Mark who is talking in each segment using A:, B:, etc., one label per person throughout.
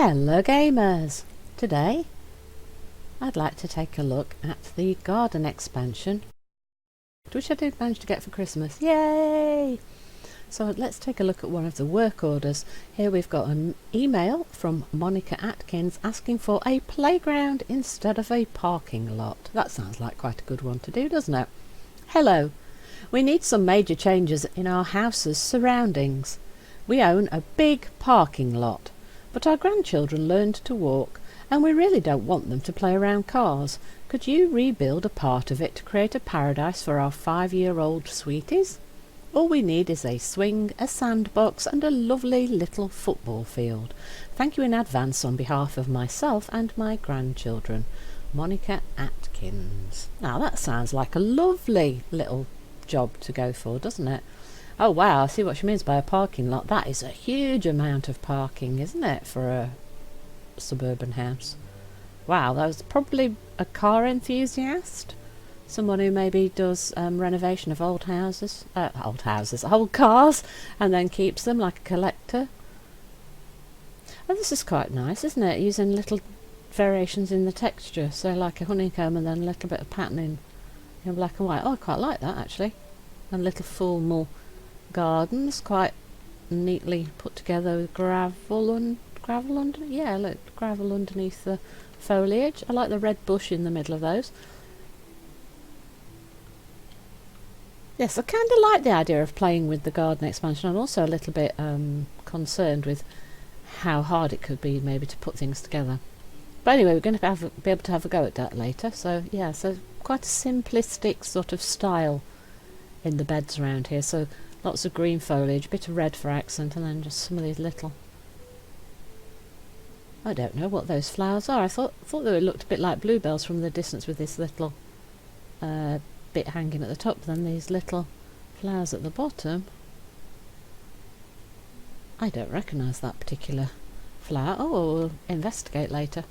A: Hello gamers! Today I'd like to take a look at the garden expansion, which I did manage to get for Christmas. Yay! So let's take a look at one of the work orders. Here we've got an email from Monica Atkins asking for a playground instead of a parking lot. That sounds like quite a good one to do, doesn't it? Hello! We need some major changes in our house's surroundings. We own a big parking lot, but our grandchildren learned to walk and we really don't want them to play around cars. Could you rebuild a part of it to create a paradise for our 5-year-old sweeties? All we need is a swing, a sandbox and a lovely little football field. Thank you in advance on behalf of myself and my grandchildren. Monica Atkins. Now that sounds like a lovely little job to go for, doesn't it? Oh wow, I see what she means by a parking lot. That is a huge amount of parking, isn't it, for a suburban house? Wow, that was probably a car enthusiast. Someone who maybe does renovation of old cars, and then keeps them like a collector. Oh, this is quite nice, isn't it? Using little variations in the texture, so like a honeycomb and then a little bit of patterning in black and white. Oh, I quite like that actually. And little formal gardens, quite neatly put together with gravel underneath. Yeah, look, gravel underneath the foliage. I like the red bush in the middle of those. Yes, I kind of like the idea of playing with the garden expansion. I'm also a little bit concerned with how hard it could be maybe to put things together. But anyway, we're going to be able to have a go at that later. So yeah, so quite a simplistic sort of style in the beds around here. So lots of green foliage, a bit of red for accent, and then just some of these little... I don't know what those flowers are. I thought they looked a bit like bluebells from the distance with this little bit hanging at the top, then these little flowers at the bottom. I don't recognise that particular flower. Oh, we'll investigate later.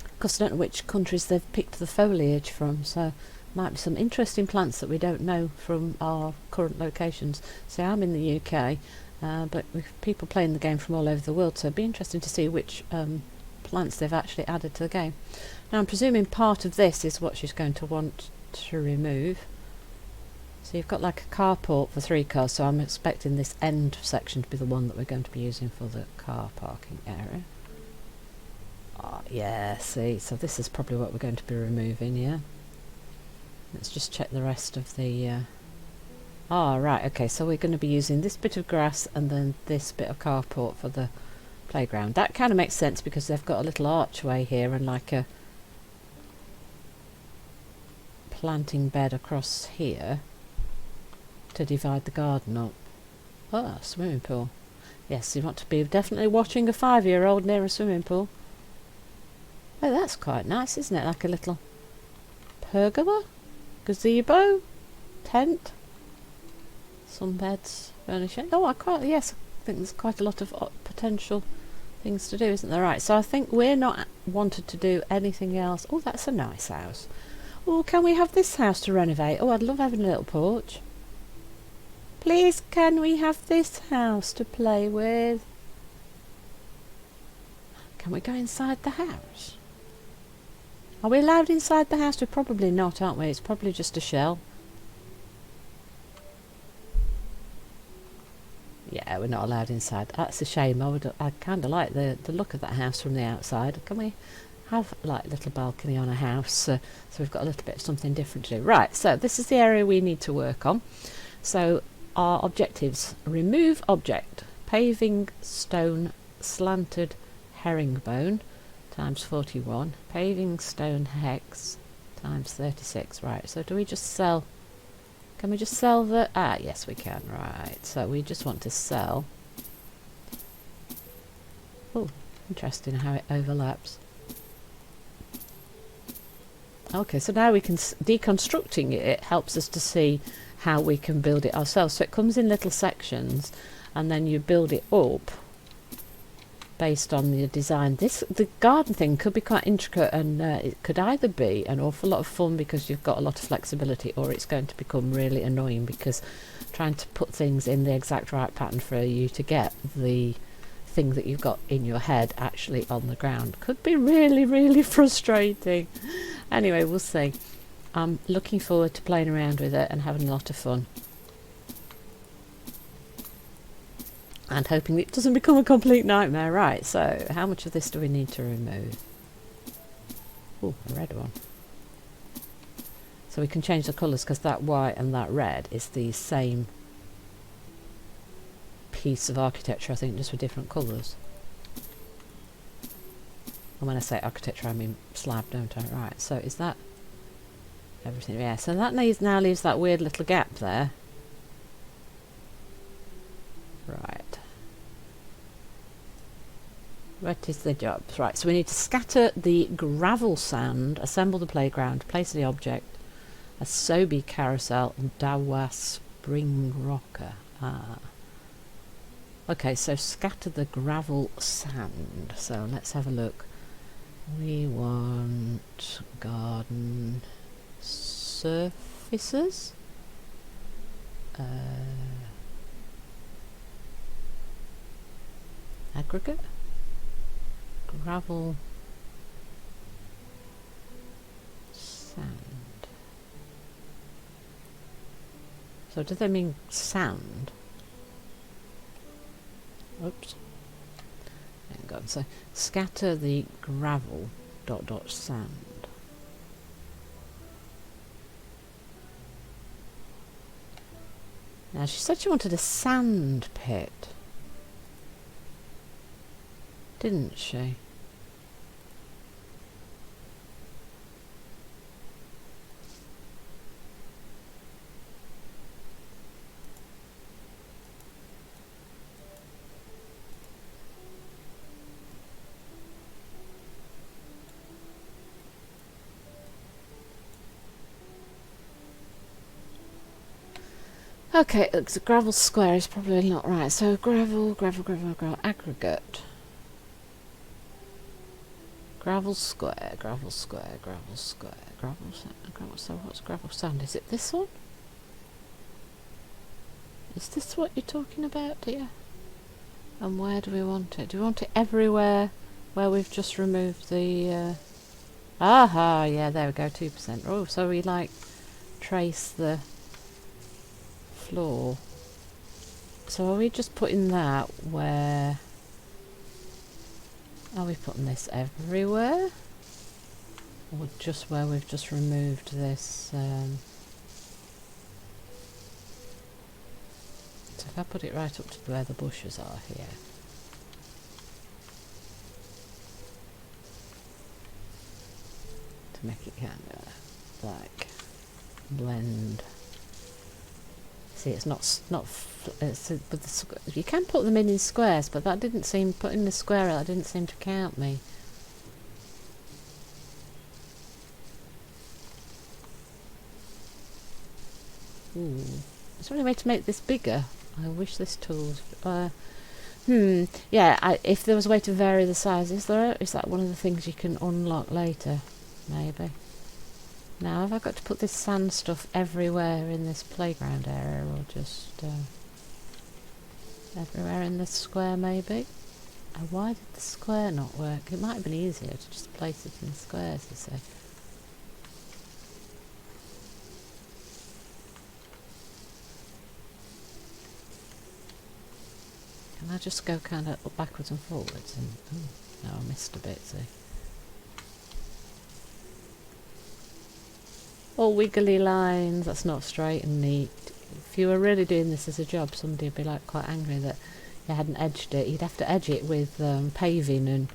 A: Of course, I don't know which countries they've picked the foliage from, so might be some interesting plants that we don't know from our current locations. See, I'm in the UK, but with people playing the game from all over the world, so it'd be interesting to see which plants they've actually added to the game. Now I'm presuming part of this is what she's going to want to remove. So you've got like a carport for 3 cars, so I'm expecting this end section to be the one that we're going to be using for the car parking area. Oh yeah, see, so this is probably what we're going to be removing, yeah. Let's just check the rest of the... right, okay, so we're going to be using this bit of grass and then this bit of carport for the playground. That kind of makes sense because they've got a little archway here and like a planting bed across here to divide the garden up. Oh, swimming pool. Yes, you want to be definitely watching a 5-year-old near a swimming pool. Oh, that's quite nice, isn't it? Like a little pergola? Gazebo, tent, sunbeds, furnishing. Oh, I think there's quite a lot of potential things to do, isn't there? Right, so I think we're not wanted to do anything else. Oh, that's a nice house. Oh, can we have this house to renovate? Oh, I'd love having a little porch. Please, can we have this house to play with? Can we go inside the house? Are we allowed inside the house? We're probably not, aren't we? It's probably just a shell. Yeah, we're not allowed inside. That's a shame. I kind of like the look of that house from the outside. Can we have like a little balcony on a house? So we've got a little bit of something different to do. Right, so this is the area we need to work on. So our objectives: remove object, paving stone slanted herringbone times 41, paving stone hex times 36. Right, so do we just sell? Can we just sell the... yes we can. Right, so we just want to sell... Oh, interesting how it overlaps. Okay, so now we can... deconstructing it helps us to see how we can build it ourselves. So it comes in little sections and then you build it up based on the design. The garden thing could be quite intricate, and it could either be an awful lot of fun because you've got a lot of flexibility, or it's going to become really annoying because trying to put things in the exact right pattern for you to get the thing that you've got in your head actually on the ground. Could be really, really frustrating. Anyway, we'll see. I'm looking forward to playing around with it and having a lot of fun. And hoping it doesn't become a complete nightmare. Right, so how much of this do we need to remove? Oh, a red one. So we can change the colours because that white and that red is the same piece of architecture, I think, just with different colours. And when I say architecture, I mean slab, don't I? Right, so is that everything? Yeah, so that now leaves that weird little gap there. Right. What is the job? Right, so we need to scatter the gravel sand, assemble the playground, place the object, a Sobe carousel, and Dawa spring rocker. Ah. Okay, so scatter the gravel sand. So let's have a look. We want garden surfaces. Aggregate. Gravel sand. So do they mean sand? Oops. Hang on. So scatter the gravel ... sand. Now she said she wanted a sand pit, didn't she? Okay, the gravel square is probably not right. So gravel, aggregate. Gravel square, gravel square, gravel square, gravel sand, gravel. So what's gravel sand? Is it this one? Is this what you're talking about, dear? And where do we want it? Do we want it everywhere where we've just removed the... Aha, yeah, there we go, 2%. Oh, so we like trace the floor. So are we just putting that where... Are we putting this everywhere? Or just where we've just removed this? So if I put it right up to where the bushes are here. To make it kind of like blend. See, it's not but you can put them in squares, but that didn't seem, putting the square out, that didn't seem to count me. Ooh. Is there any way to make this bigger? I wish this tool was... yeah, if there was a way to vary the size, is that one of the things you can unlock later? Maybe. Now, have I got to put this sand stuff everywhere in this playground area, or just everywhere in this square, maybe? And why did the square not work? It might have been easier to just place it in squares, you see. Can I just go kind of backwards and forwards? And no, I missed a bit, see. All wiggly lines, that's not straight and neat. If you were really doing this as a job, somebody would be like quite angry that you hadn't edged it. You'd have to edge it with paving and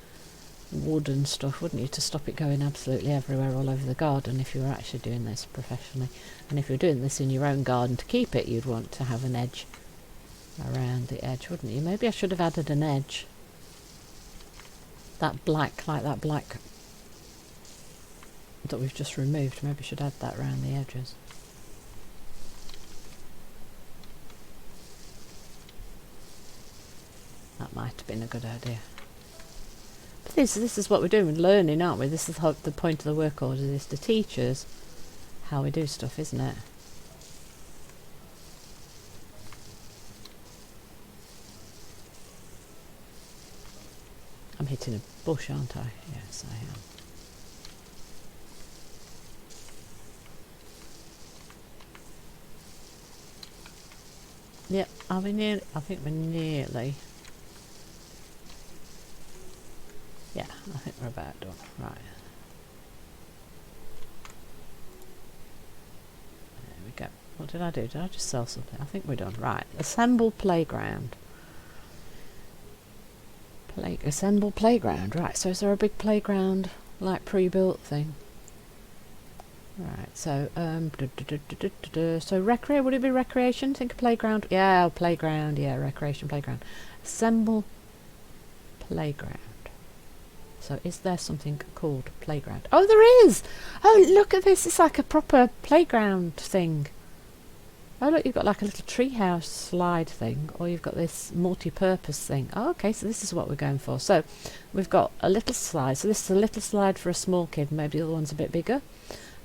A: wood and stuff, wouldn't you, to stop it going absolutely everywhere all over the garden if you were actually doing this professionally. And if you were doing this in your own garden to keep it, you'd want to have an edge around the edge, wouldn't you? Maybe I should have added an edge. That black, like that black that we've just removed, maybe I should add that around the edges. That might have been a good idea. But this is what we're doing, we're learning, aren't we? This is the point of the work order, is to teach us how we do stuff, isn't it? hitting a bush, aren't I? Yes, I am. Yep, are we nearly? I think we're nearly. Yeah, I think we're about done. Right. There we go. What did I do? Did I just sell something? I think we're done. Right. Assemble playground. Assemble playground. Right. So is there a big playground like pre-built thing? Right. So so recreate. Would it be recreation? Think of playground. Yeah, playground. Yeah, recreation playground. Assemble playground. So is there something called playground? Oh, there is! Oh, look at this. It's like a proper playground thing. Oh, look, you've got like a little treehouse slide thing, or you've got this multi-purpose thing. Oh, okay, so this is what we're going for. So we've got a little slide. So this is a little slide for a small kid. Maybe the other one's a bit bigger.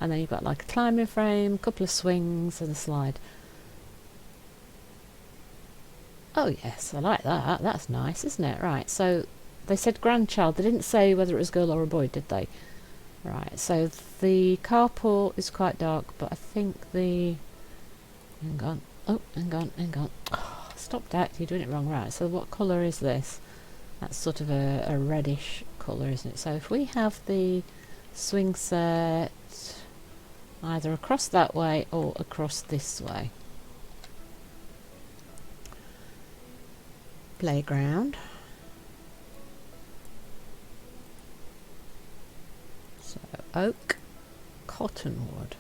A: And then you've got like a climbing frame, a couple of swings, and a slide. Oh, yes, I like that. That's nice, isn't it? Right, so they said grandchild. They didn't say whether it was a girl or a boy, did they? Right, so the carport is quite dark, but I think the... Hang on. Oh, hang on. Oh, stop that. You're doing it wrong. Right, so what colour is this? That's sort of a reddish colour, isn't it? So if we have the swing set either across that way or across this way. Playground. So oak, cottonwood.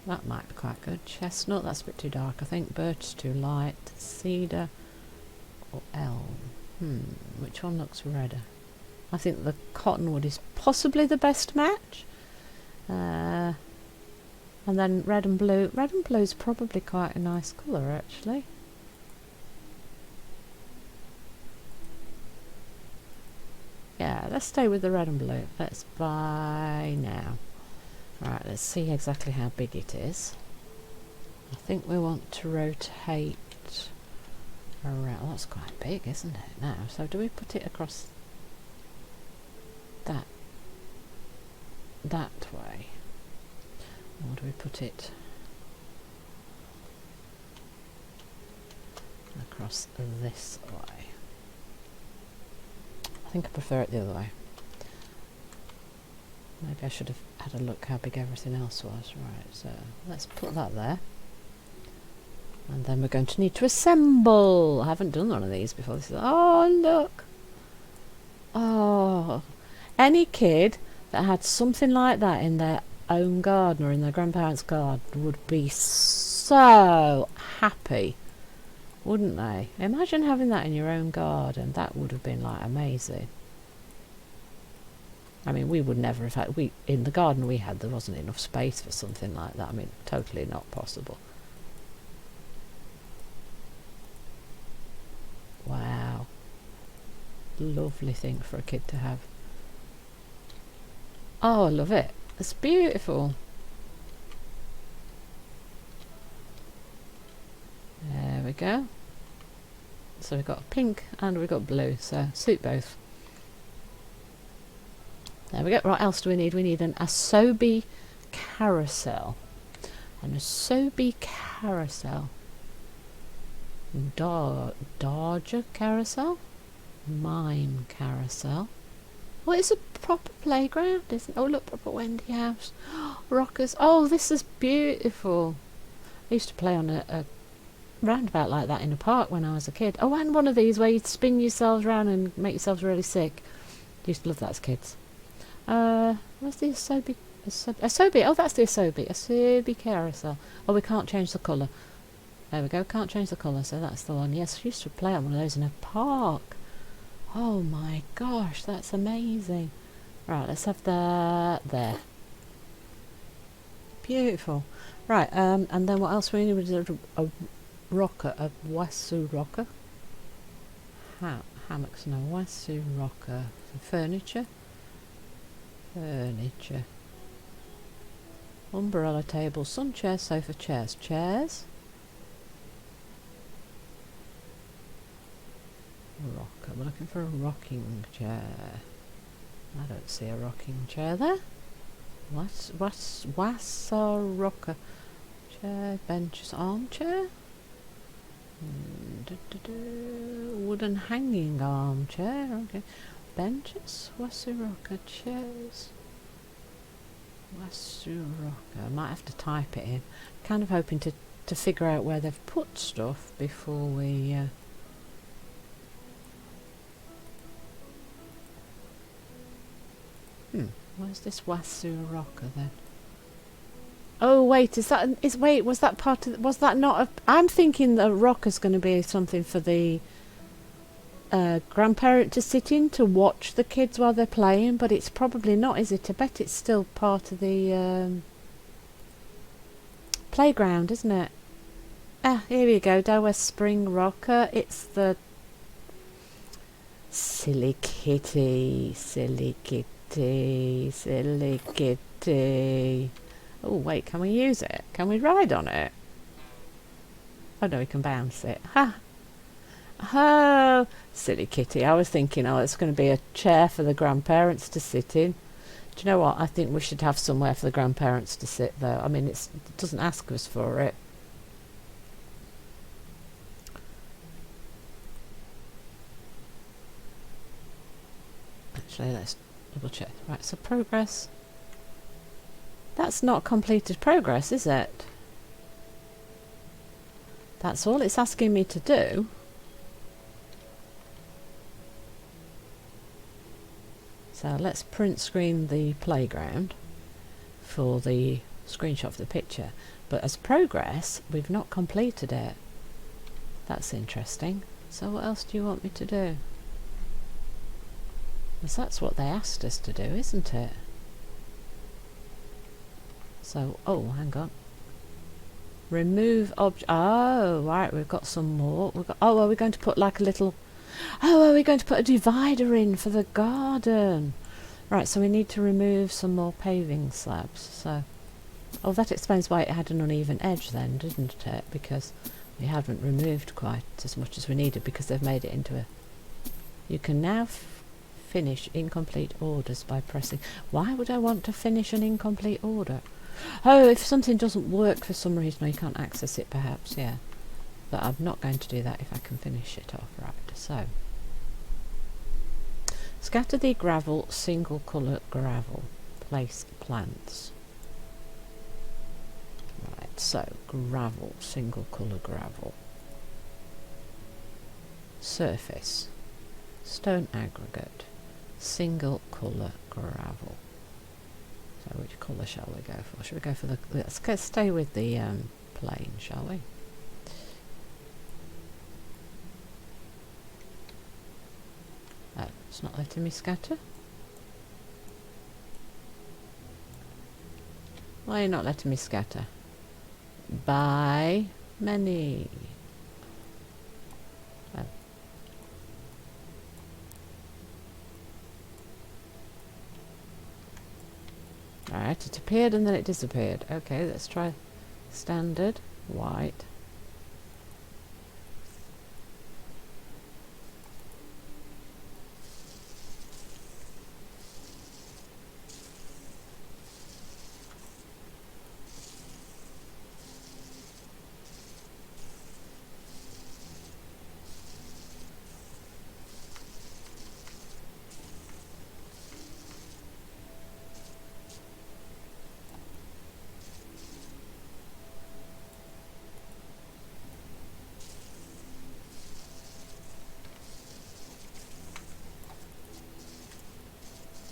A: That might be quite good. Chestnut, that's a bit too dark, I think. Birch, too light. Cedar or elm. Which one looks redder? I think the cottonwood is possibly the best match. And then red and blue. Red and blue is probably quite a nice colour, actually. Yeah, let's stay with the red and blue. Let's buy now. Right, let's see exactly how big it is. I think we want to rotate around. Well, that's quite big, isn't it, now? So do we put it across that way? Or do we put it across this way? I think I prefer it the other way. Maybe I should have had a look how big everything else was. Right, so let's put that there. And then we're going to need to assemble. I haven't done one of these before. This is, oh, look. Oh, any kid that had something like that in their own garden or in their grandparents' garden would be so happy, wouldn't they? Imagine having that in your own garden. That would have been like amazing. I mean, we would never have had, in the garden we had, there wasn't enough space for something like that. I mean, totally not possible. Wow. Lovely thing for a kid to have. Oh, I love it. It's beautiful. There we go. So we've got pink and we've got blue, so suit both. There we go. What else do we need? We need an Asobi carousel. An Asobi carousel. Dodger carousel. Mime carousel. Well, it's a proper playground, isn't it? Oh, look, proper Wendy house. Rockers. Oh, this is beautiful. I used to play on a roundabout like that in a park when I was a kid. Oh, and one of these where you'd spin yourselves around and make yourselves really sick. Used to love that as kids. Where's the Asobi? Asobi. Oh, that's the Asobi. Asobi carousel. Oh, we can't change the colour. There we go. Can't change the colour, so that's the one. Yes, I used to play on one of those in a park. Oh my gosh, that's amazing. Right, let's have that there. Beautiful. Right, and then what else we need? We need a rocker, a Wasu rocker. Hammocks, no, Wasu rocker. Furniture. Umbrella table, sun chair, sofa, chairs. Rocker. We're looking for a rocking chair. I don't see a rocking chair there. What's a rocker? Chair, benches, armchair? Wooden hanging armchair. Okay. Benches, what's a rocker? Chairs. What's a rocker? I might have to type it in. Kind of hoping to figure out where they've put stuff before we where's this Wasu rocker then? Oh wait, was that part of, was that not a, I'm thinking the rocker's going to be something for the grandparent to sit in to watch the kids while they're playing, but it's probably not, is it? I bet it's still part of the playground, isn't it? Ah, here we go, Delwest Spring Rocker. It's the silly kitty, silly kitty, silly kitty. Oh wait, can we use it? Can we ride on it? Oh no, we can bounce it. Ha! Oh, silly kitty. I was thinking, oh, it's going to be a chair for the grandparents to sit in. Do you know what? I think we should have somewhere for the grandparents to sit though. I mean, it doesn't ask us for it. Actually, let's double check. Right, so progress. That's not completed progress, is it? That's all it's asking me to do. So let's print screen the playground for the screenshot of the picture. But as progress, we've not completed it. That's interesting. So what else do you want me to do? Because that's what they asked us to do, isn't it? So, oh, hang on. Remove object. Oh, right, we've got some more. Oh, are we going to put like a little... Oh, are we going to put a divider in for the garden? Right, so we need to remove some more paving slabs. So, oh, that explains why it had an uneven edge then, didn't it? Because we haven't removed quite as much as we needed because they've made it into a... You can now finish incomplete orders by pressing... Why would I want to finish an incomplete order? Oh, if something doesn't work for some reason or you can't access it perhaps, yeah. But I'm not going to do that if I can finish it off. Right, so scatter the gravel, single colour gravel, place plants. Right, so gravel, single colour gravel, surface, stone aggregate, single colour gravel. So which colour shall we go for? Shall we go for the... Let's stay with the plain, shall we? Oh, it's not letting me scatter. Why are you not letting me scatter? By many. Oh. Alright, it appeared and then it disappeared. Okay, let's try standard, white.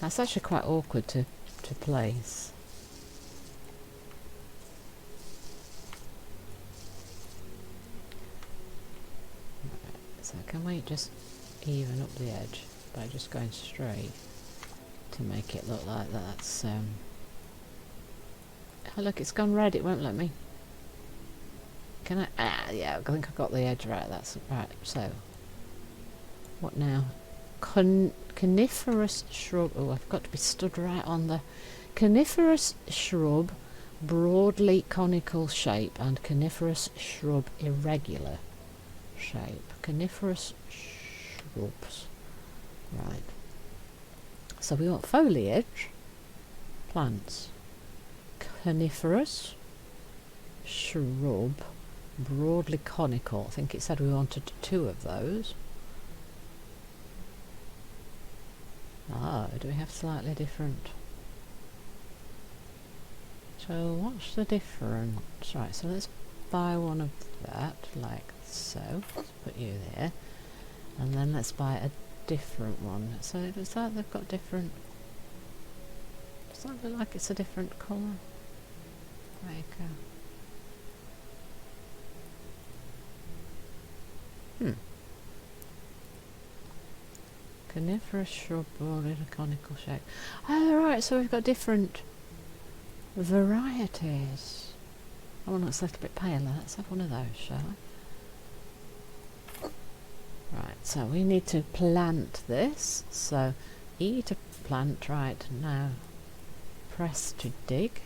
A: That's actually quite awkward to place. Right, so can we just even up the edge by just going straight to make it look like that's oh look, it's gone red, it won't let me. Can I? Yeah, I think I got the edge right, that's right. So what now? Coniferous shrub. Oh, I've got to be stood right on the coniferous shrub, broadly conical shape, and coniferous shrub irregular shape. Coniferous Whoops. Right. So we want foliage, plants, coniferous, shrub, broadly conical. I think it said we wanted 2 of those. Oh, do we have slightly different? So what's the difference? Right, so let's buy one of that, like so. Let's put you there. And then let's buy a different one. So it looks like they've got different... Does that look like it's a different colour? There you go. Coniferous shrub or in a conical shape. Oh right, so we've got different varieties. Oh, one looks a little bit paler. Let's have one of those, shall we? Right, so we need to plant this. So E to plant, right, now press to dig.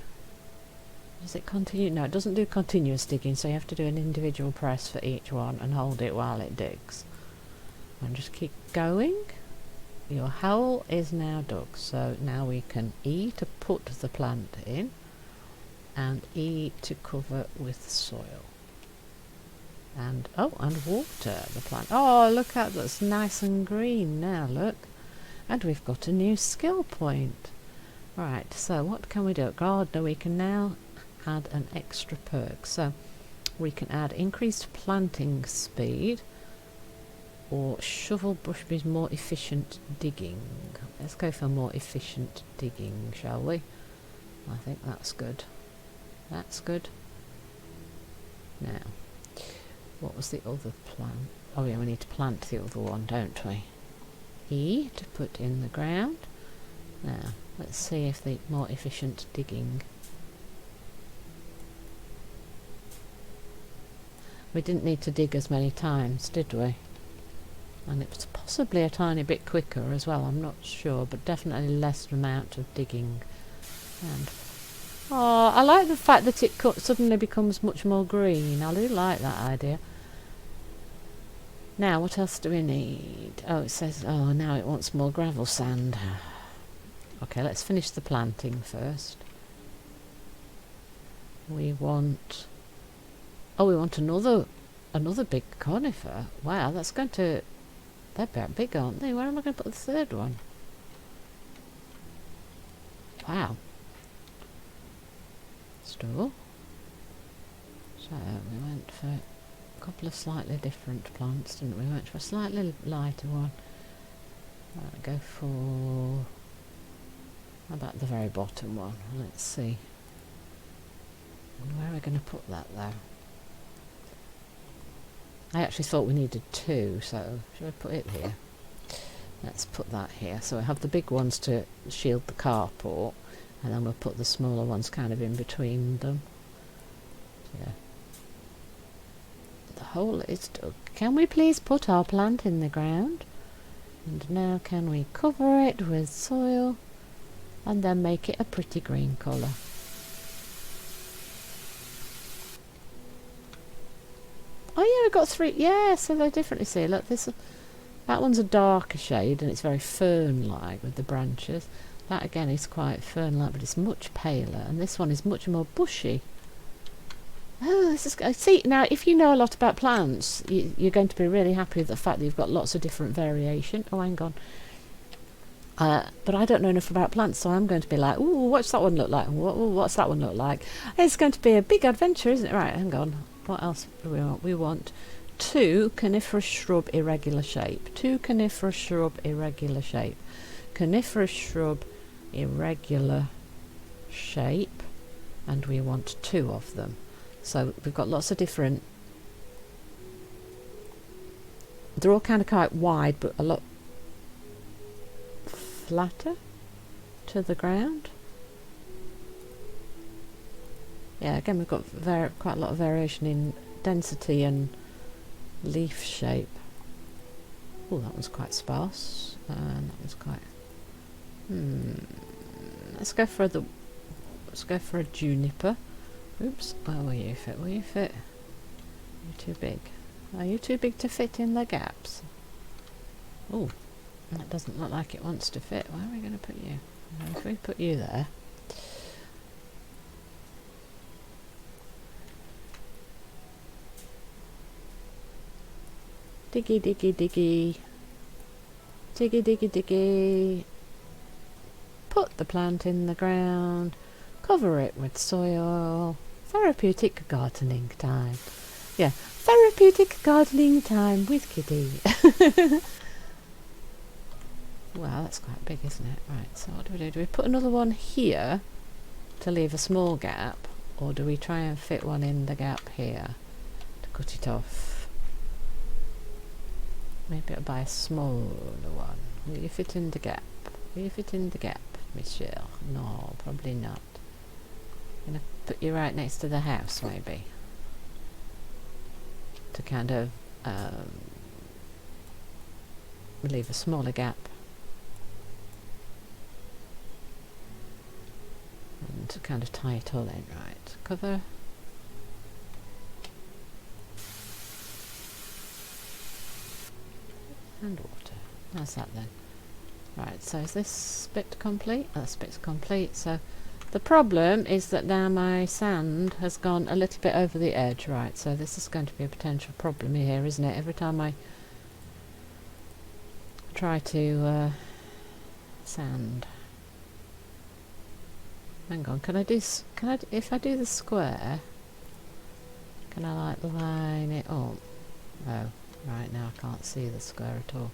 A: Does it continue? No, it doesn't do continuous digging, so you have to do an individual press for each one and hold it while it digs. And just keep going. Your hole is now dug, so now we can E to put the plant in and E to cover with soil. And oh, and water the plant. Oh, look at that's nice and green now, look. And we've got a new skill point. Right, so what can we do? At Gardener we can now add an extra perk. So we can add increased planting speed, or shovel brush means more efficient digging. Let's go for more efficient digging, shall we? I think that's good. That's good. Now, what was the other plant? Oh yeah, we need to plant the other one, don't we? E to put in the ground. Now, let's see if the more efficient digging... We didn't need to dig as many times, did we? And it was possibly a tiny bit quicker as well, I'm not sure, but definitely less amount of digging. And oh, I like the fact that it suddenly becomes much more green. I do like that idea. Now, what else do we need? Oh, it says, oh, now it wants more gravel sand. Okay, let's finish the planting first. We want... Oh, we want another big conifer. Wow, that's going to... They're about big, aren't they? Where am I going to put the third one? Wow. Store. So, we went for a couple of slightly different plants, didn't we? We went for a slightly lighter one. Go for... How about the very bottom one? Let's see. And where are we going to put that, though? I actually thought we needed 2, so should I put it here? Let's put that here. So we have the big ones to shield the carport, and then we'll put the smaller ones kind of in between them. Yeah. The hole is dug. Can we please put our plant in the ground? And now can we cover it with soil and then make it a pretty green colour? Oh yeah, we've got 3. Yeah, so they're differently. See, look, that one's a darker shade and it's very fern-like with the branches. That again is quite fern-like, but it's much paler. And this one is much more bushy. Oh, this is... See, now, if you know a lot about plants, you're going to be really happy with the fact that you've got lots of different variation. Oh, hang on. But I don't know enough about plants, so I'm going to be like, ooh, what's that one look like? What's that one look like? It's going to be a big adventure, isn't it? Right, hang on. What else do we want? We want 2 coniferous shrub irregular shape. 2 coniferous shrub irregular shape. Coniferous shrub irregular shape. And we want 2 of them. So we've got lots of different... They're all kind of quite wide, but a lot flatter to the ground. Yeah, again we've got quite a lot of variation in density and leaf shape. Oh, that one's quite sparse, and that one's quite... Let's go for a juniper. Oops, oh, will you fit? Will you fit? You're too big. Are you too big to fit in the gaps? Oh, that doesn't look like it wants to fit. Where are we going to put you? Well, if we put you there. Diggy, diggy, diggy. Diggy, diggy, diggy. Put the plant in the ground. Cover it with soil. Therapeutic gardening time. Yeah, therapeutic gardening time with Kitty. Wow, that's quite big, isn't it? Right, so what do we do? Do we put another one here to leave a small gap, or do we try and fit one in the gap here to cut it off? Maybe it'll buy a smaller one. Will you fit in the gap? Will you fit in the gap, Michelle? No, probably not. I'm going to put you right next to the house, maybe, to kind of leave a smaller gap. And to kind of tie it all in, right? Cover. And water. How's that then? Right, so is this bit complete? This bit's complete. So the problem is that now my sand has gone a little bit over the edge, right? So this is going to be a potential problem here, isn't it? Every time I try to sand. Hang on, if I do the square, can I like line it up? Oh, right, now I can't see the square at all.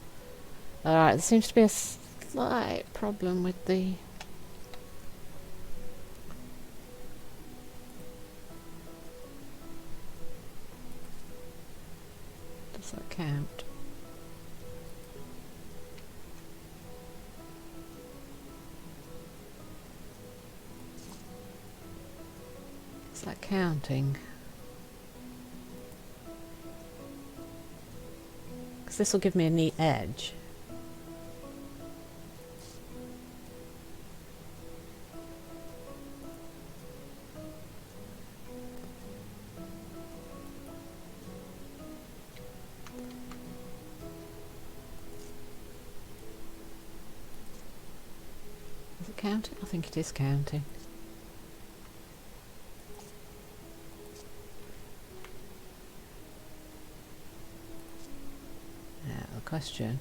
A: Alright, there seems to be a slight problem with the... Does that count? Is that counting? Because this will give me a neat edge. Is it counting? I think it is counting. Now the question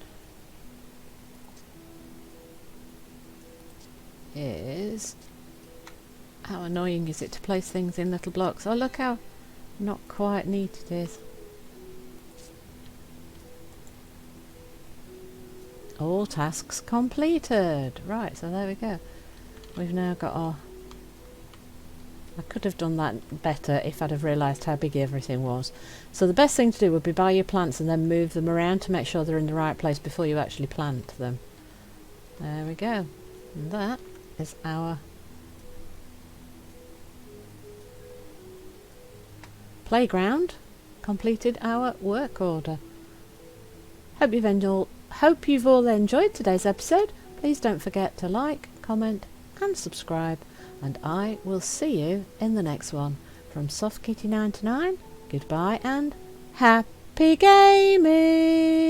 A: is, how annoying is it to place things in little blocks? Oh, look how not quite neat it is. All tasks completed. Right, so there we go. We've now got our... I could have done that better if I'd have realised how big everything was. So the best thing to do would be buy your plants and then move them around to make sure they're in the right place before you actually plant them. There we go. And that is our playground. Completed our work order. Hope you've all enjoyed today's episode. Please don't forget to like, comment and subscribe, and I will see you in the next one. From SoftKitty99, goodbye and happy gaming!